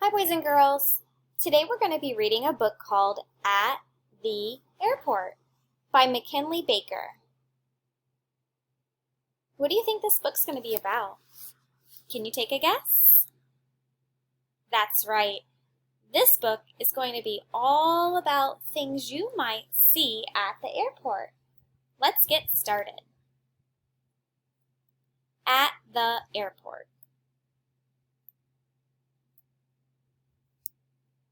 Hi, boys and girls. Today we're going to be reading a book called At the Airport by McKinley Baker. What do you think this book's going to be about? Can you take a guess? That's right. This book is going to be all about things you might see at the airport. Let's get started. At the airport.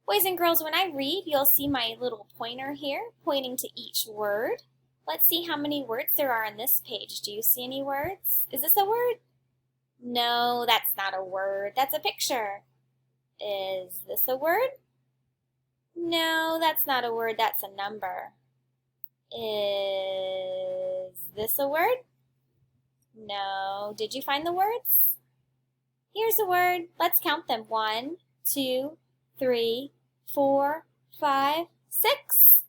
Boys and girls, when I read, you'll see my little pointer here pointing to each word. Let's see how many words there are on this page. Do you see any words? Is this a word? No, that's not a word. That's a picture. Is this a word? No, that's not a word. That's a number. Is this a word? No. Did you find the words? Here's a word. Let's count them. 1, 2, 3, 4, 5, 6.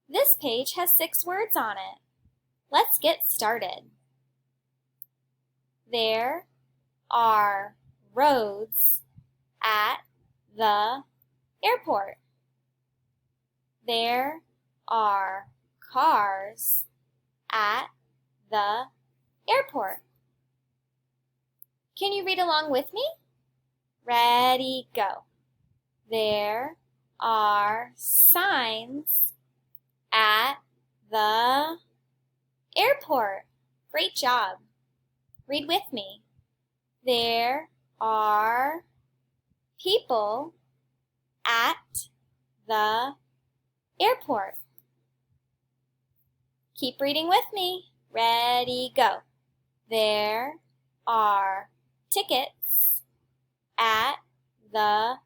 This page has 6 words on it. Let's get started. There are roads at the airport. There are cars at the airport. Can you read along with me? Ready, go. There are signs at the airport. Great job. Read with me. There are people at the airport. Keep reading with me. Ready, go. There are tickets at the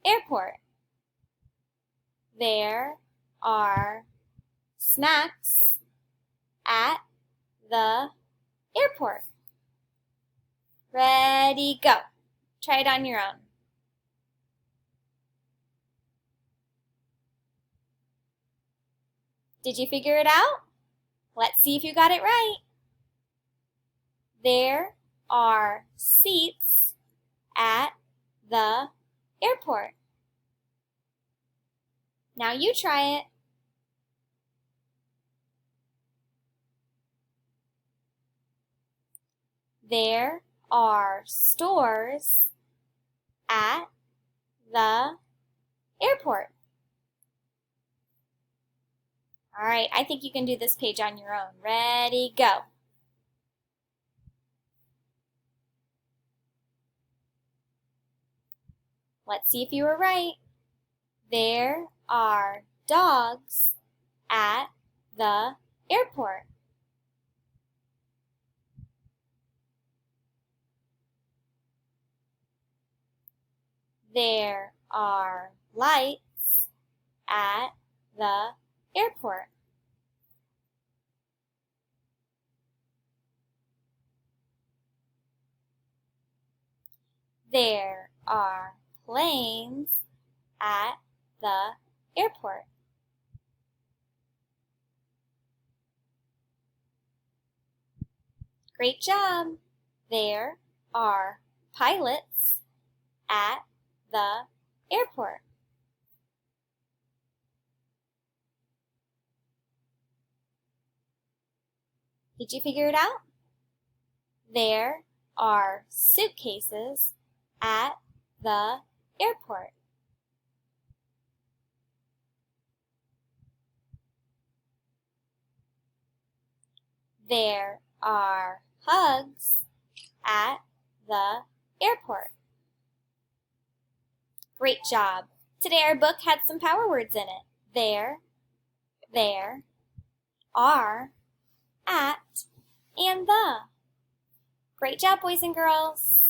airport. There are snacks at the airport. Ready, go. Try it on your own. Did you figure it out? Let's see if you got it right. There are seats at the airport. Now you try it. There are stores at the airport. All right, I think you can do this page on your own. Ready, go. Let's see if you were right. There are dogs at the airport. There are lights at the airport. There are planes at the airport. Great job! There are pilots at the airport. Did you figure it out? There are suitcases at the airport. There are hugs at the airport. Great job! Today our book had some power words in it. There, are, at, and the. Great job, boys and girls!